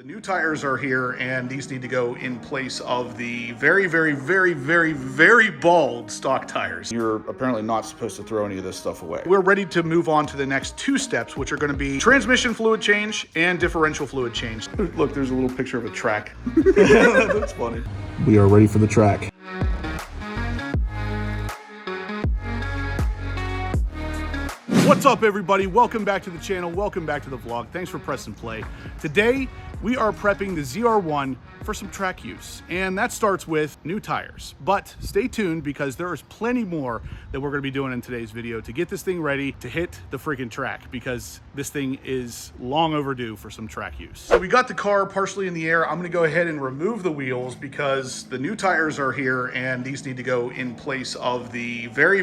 The new tires are here, and these need to go in place of the very bald stock tires. You're apparently not supposed to throw any of this stuff away. We're ready to move on to the next two steps, which are going to be transmission fluid change and differential fluid change. Look, there's a little picture of a track. That's funny. We are ready for the track. What's up, everybody? Welcome back to the channel. Welcome back to the vlog. Thanks for pressing play. Today, we are prepping the ZR1 for some track use, and that starts with new tires. But stay tuned because there is plenty more that we're going to be doing in today's video to get this thing ready to hit the freaking track, because this thing is long overdue for some track use. So we got the car partially in the air. I'm going to go ahead and remove the wheels because the new tires are here, and these need to go in place of the very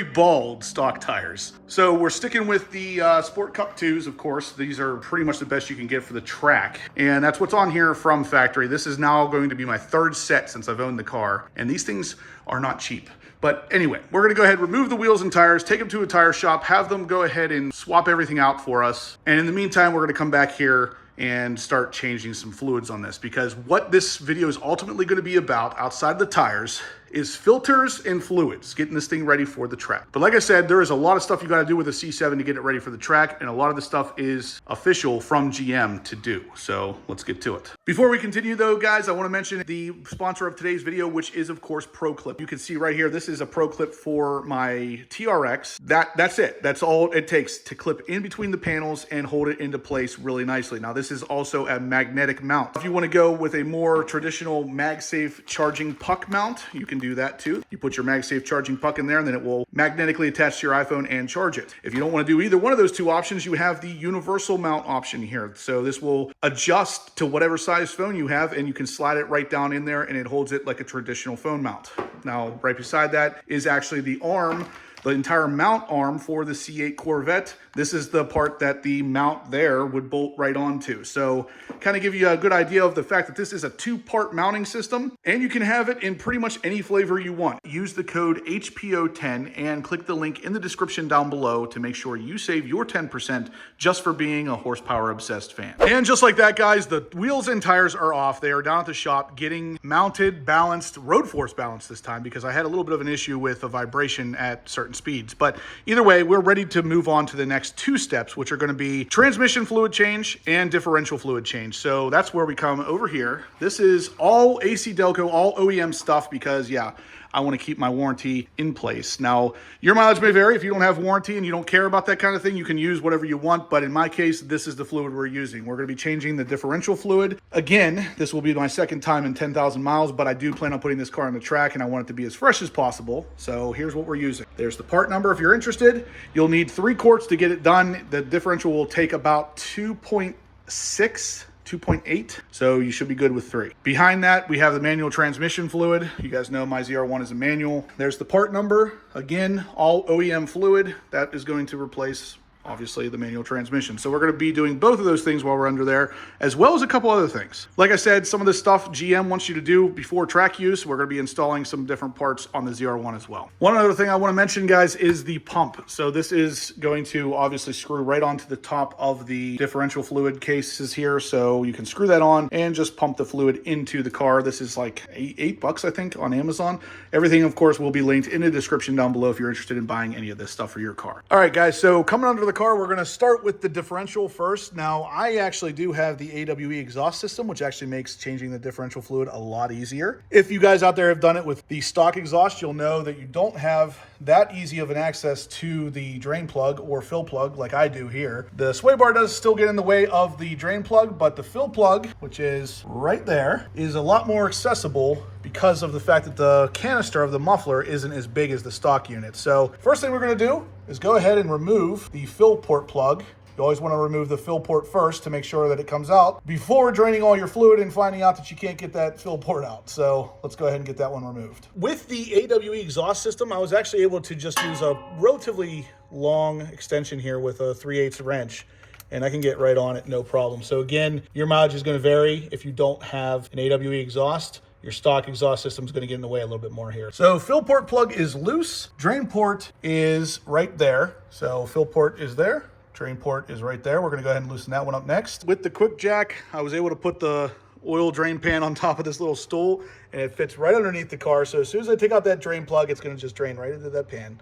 bald stock tires. So we're sticking with the Sport Cup 2s, of course. These are pretty much the best you can get for the track, and that's what's on here from factory. This is now going to be my third set since I've owned the car, and these things are not cheap. But anyway, we're gonna go ahead, remove the wheels and tires, take them to a tire shop, have them go ahead and swap everything out for us. And in the meantime, we're gonna come back here and start changing some fluids on this, because what this video is ultimately going to be about outside the tires is filters and fluids, getting this thing ready for the track. But like I said, there is a lot of stuff you got to do with a C7 to get it ready for the track, and a lot of the stuff is official from GM to do. So let's get to it. Before we continue though, guys, I want to mention the sponsor of today's video, which is of course ProClip. You can see right here, this is a ProClip for my TRX. That's it. That's all it takes to clip in between the panels and hold it into place really nicely. Now this is also a magnetic mount. If you want to go with a more traditional MagSafe charging puck mount, you can do that too. You put your MagSafe charging puck in there, and then it will magnetically attach to your iPhone and charge it. If you don't want to do either one of those two options, you have the universal mount option here. So this will adjust to whatever size phone you have, and you can slide it right down in there, and it holds it like a traditional phone mount. Now, right beside that is actually the arm, the entire mount arm for the C8 Corvette. This is the part that the mount there would bolt right onto. So kind of give you a good idea of the fact that this is a two-part mounting system, and you can have it in pretty much any flavor you want. Use the code HPO10 and click the link in the description down below to make sure you save your 10% just for being a horsepower-obsessed fan. And just like that, guys, the wheels and tires are off. They are down at the shop getting mounted, balanced, road force balanced this time, because I had a little bit of an issue with a vibration at certain speeds. But either way, we're ready to move on to the next two steps, which are going to be transmission fluid change and differential fluid change. So that's where we come over here. This is all AC Delco, all OEM stuff, because yeah, I want to keep my warranty in place. Now, your mileage may vary. If you don't have warranty and you don't care about that kind of thing, you can use whatever you want. But in my case, this is the fluid we're using. We're going to be changing the differential fluid. Again, this will be my second time in 10,000 miles, but I do plan on putting this car on the track, and I want it to be as fresh as possible. So here's what we're using. There's the part number if you're interested. You'll need 3 quarts to get it done. The differential will take about 2.6, 2.8, so you should be good with 3. Behind that, we have the manual transmission fluid. You guys know my ZR1 is a manual. There's the part number. Again, all OEM fluid. That is going to replace, obviously, the manual transmission. So we're going to be doing both of those things while we're under there, as well as a couple other things. Like I said, some of this stuff GM wants you to do before track use. We're going to be installing some different parts on the ZR1 as well. One other thing I want to mention, guys, is the pump. So this is going to obviously screw right onto the top of the differential fluid cases here. So you can screw that on and just pump the fluid into the car. This is like $8, I think, on Amazon. Everything, of course, will be linked in the description down below if you're interested in buying any of this stuff for your car. All right, guys, so coming under the car, we're going to start with the differential first. Now, I actually do have the AWE exhaust system, which actually makes changing the differential fluid a lot easier. If you guys out there have done it with the stock exhaust, you'll know that you don't have that easy of an access to the drain plug or fill plug like I do here. The sway bar does still get in the way of the drain plug, but the fill plug, which is right there, is a lot more accessible because of the fact that the canister of the muffler isn't as big as the stock unit. So first thing we're going to do is go ahead and remove the fill port plug. You always want to remove the fill port first to make sure that it comes out before draining all your fluid and finding out that you can't get that fill port out. So let's go ahead and get that one removed. With the AWE exhaust system, I was actually able to just use a relatively long extension here with a 3/8 wrench, and I can get right on it, no problem. So again, your mileage is going to vary if you don't have an AWE exhaust. Your stock exhaust system is going to get in the way a little bit more here. So fill port plug is loose. Drain port is right there. So fill port is there. Drain port is right there. We're gonna go ahead and loosen that one up next. With the quick jack, I was able to put the oil drain pan on top of this little stool, and it fits right underneath the car. So as soon as I take out that drain plug, it's gonna just drain right into that pan.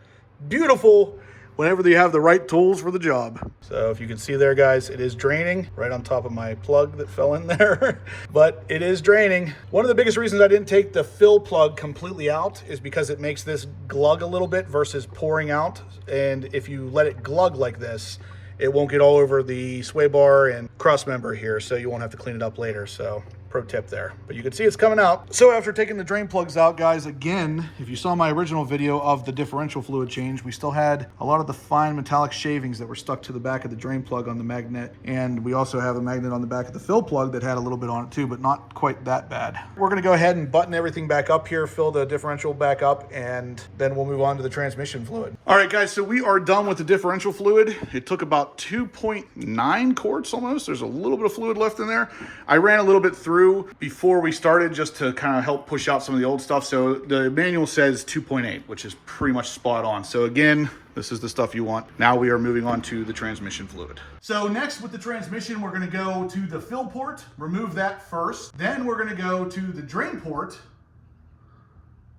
Beautiful whenever you have the right tools for the job. So if you can see there, guys, it is draining right on top of my plug that fell in there, but it is draining. One of the biggest reasons I didn't take the fill plug completely out is because it makes this glug a little bit versus pouring out. And if you let it glug like this, it won't get all over the sway bar and cross member here, so you won't have to clean it up later. So pro tip there, but you can see it's coming out. So after taking the drain plugs out, guys, again, if you saw my original video of the differential fluid change, we still had a lot of the fine metallic shavings that were stuck to the back of the drain plug on the magnet. And we also have a magnet on the back of the fill plug that had a little bit on it too, but not quite that bad. We're gonna go ahead and button everything back up here, fill the differential back up, and then we'll move on to the transmission fluid. All right, guys, so we are done with the differential fluid. It took about 2.9 quarts almost. There's a little bit of fluid left in there. I ran a little bit through before we started just to kind of help push out some of the old stuff. So the manual says 2.8, which is pretty much spot on. So again, this is the stuff you want. Now we are moving on to the transmission fluid. So next with the transmission, we're gonna go to the fill port, remove that first. Then we're gonna go to the drain port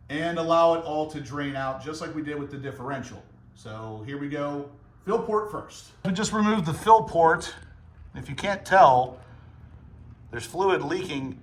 and allow it all to drain out just like we did with the differential. So here we go, fill port first. We just removed the fill port. If you can't tell, there's fluid leaking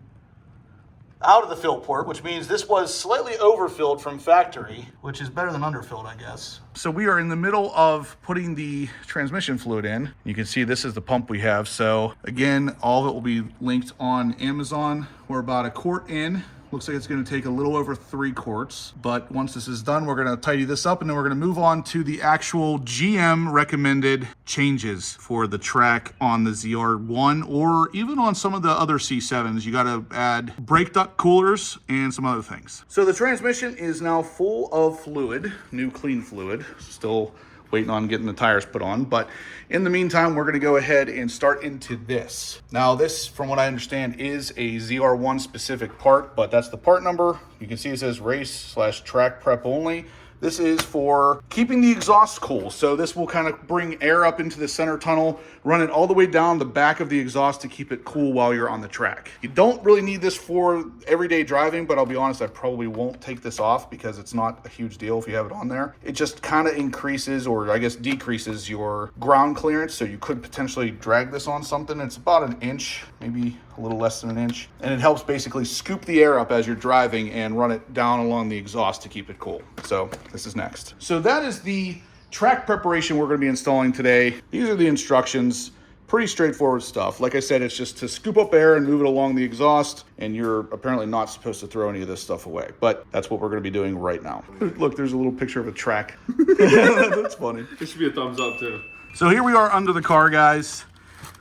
out of the fill port, which means this was slightly overfilled from factory, which is better than underfilled, I guess. So we are in the middle of putting the transmission fluid in. You can see this is the pump we have. So again, all of it will be linked on Amazon. We're about a quart in. Looks like it's going to take a little over 3 quarts, but once this is done, we're going to tidy this up and then we're going to move on to the actual GM recommended changes for the track on the ZR1 or even on some of the other C7s. You got to add brake duct coolers and some other things. So the transmission is now full of fluid, new clean fluid, still waiting on getting the tires put on. But in the meantime, we're gonna go ahead and start into this. Now this, from what I understand, is a ZR1 specific part, but that's the part number. You can see it says race/track prep only. This is for keeping the exhaust cool. So this will kind of bring air up into the center tunnel, run it all the way down the back of the exhaust to keep it cool while you're on the track. You don't really need this for everyday driving, but I'll be honest, I probably won't take this off because it's not a huge deal if you have it on there. It just kind of increases, or I guess decreases, your ground clearance. So you could potentially drag this on something. It's about an inch, maybe a little less than an inch. And it helps basically scoop the air up as you're driving and run it down along the exhaust to keep it cool. So this is next. So that is the track preparation we're going to be installing today. These are the instructions. Pretty straightforward stuff. Like I said, it's just to scoop up air and move it along the exhaust, and you're apparently not supposed to throw any of this stuff away, but that's what we're going to be doing right now. Look, there's a little picture of a track. That's funny. It should be a thumbs up too. So here we are under the car, guys.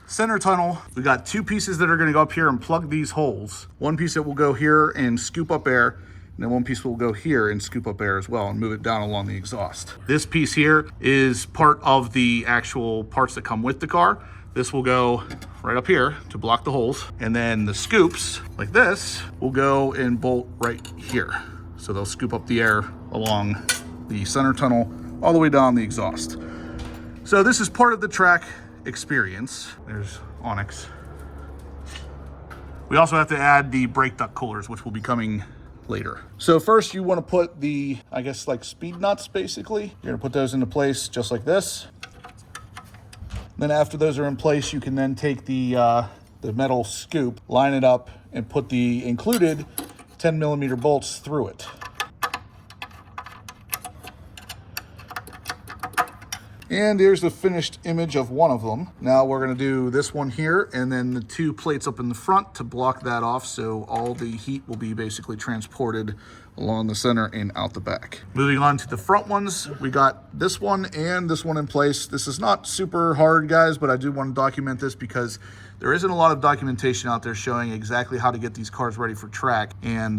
Center tunnel. We got 2 pieces that are going to go up here and plug these holes. One piece that will go here and scoop up air, and then one piece will go here and scoop up air as well and move it down along the exhaust. This piece here is part of the actual parts that come with the car. This will go right up here to block the holes. And then the scoops, like this, will go and bolt right here. So they'll scoop up the air along the center tunnel all the way down the exhaust. So this is part of the track experience. There's Onyx. We also have to add the brake duct coolers, which will be coming later. So first you want to put the, I guess, like speed nuts basically. You're gonna put those into place just like this. Then after those are in place, you can then take the metal scoop, line it up, and put the included 10mm bolts through it. And here's the finished image of one of them. Now we're gonna do this one here, and then the 2 plates up in the front to block that off, so all the heat will be basically transported along the center and out the back. Moving on to the front ones, we got this one and this one in place. This is not super hard, guys, but I do want to document this because there isn't a lot of documentation out there showing exactly how to get these cars ready for track, and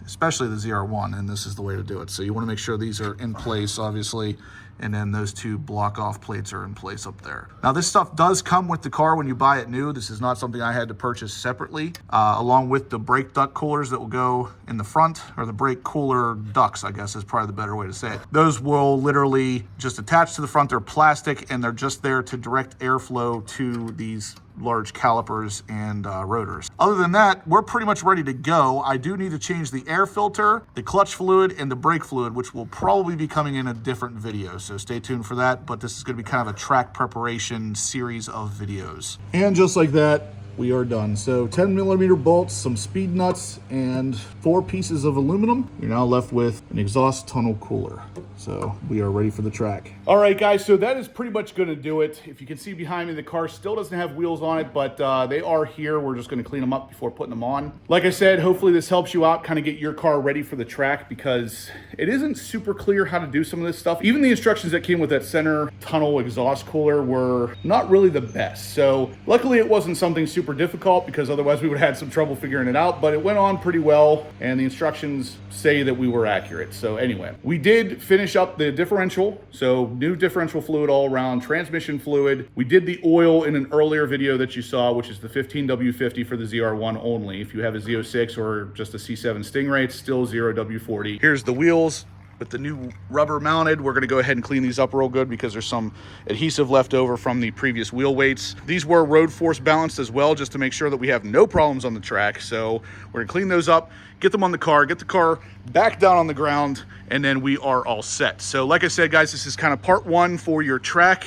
especially the ZR1, and this is the way to do it. So you want to make sure these are in place, obviously, and then those two block off plates are in place up there. Now this stuff does come with the car when you buy it new. This is not something I had to purchase separately, along with the brake duct coolers that will go in the front, or the brake cooler ducts, I guess is probably the better way to say it. Those will literally just attach to the front. They're plastic and they're just there to direct airflow to these large calipers and rotors. Other than that, we're pretty much ready to go. I do need to change the air filter, the clutch fluid, and the brake fluid, which will probably be coming in a different video, so stay tuned for that. But this is going to be kind of a track preparation series of videos. And just like that, we are done. So 10mm bolts, some speed nuts, and 4 pieces of aluminum. You're now left with an exhaust tunnel cooler. So we are ready for the track. All right, guys, so that is pretty much gonna do it. If you can see behind me, the car still doesn't have wheels on it, but they are here. We're just gonna clean them up before putting them on. Like I said, hopefully this helps you out, kind of get your car ready for the track, because it isn't super clear how to do some of this stuff. Even the instructions that came with that center tunnel exhaust cooler were not really the best. So luckily it wasn't something super difficult, because otherwise we would have had some trouble figuring it out, but it went on pretty well, and the instructions say that we were accurate. So anyway, we did finish up the differential. So new differential fluid all around, transmission fluid. We did the oil in an earlier video that you saw, which is the 15W50 for the ZR1 only. If you have a Z06 or just a C7 Stingray, it's still 0W40. Here's the wheels with the new rubber mounted. We're gonna go ahead and clean these up real good because there's some adhesive left over from the previous wheel weights. These were road force balanced as well, just to make sure that we have no problems on the track. So we're gonna clean those up, get them on the car, get the car back down on the ground, and then we are all set. So like I said, guys, this is kind of part 1 for your track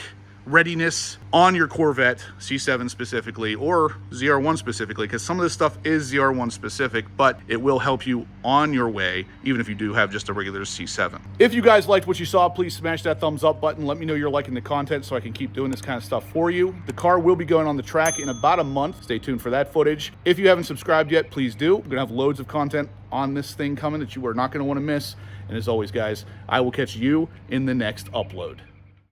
readiness on your Corvette C7 specifically, or ZR1 specifically, because some of this stuff is ZR1 specific, but it will help you on your way, even if you do have just a regular C7. If you guys liked what you saw, please smash that thumbs up button. Let me know you're liking the content so I can keep doing this kind of stuff for you. The car will be going on the track in about a month. Stay tuned for that footage. If you haven't subscribed yet, please do. We're gonna have loads of content on this thing coming that you are not gonna wanna miss. And as always, guys, I will catch you in the next upload.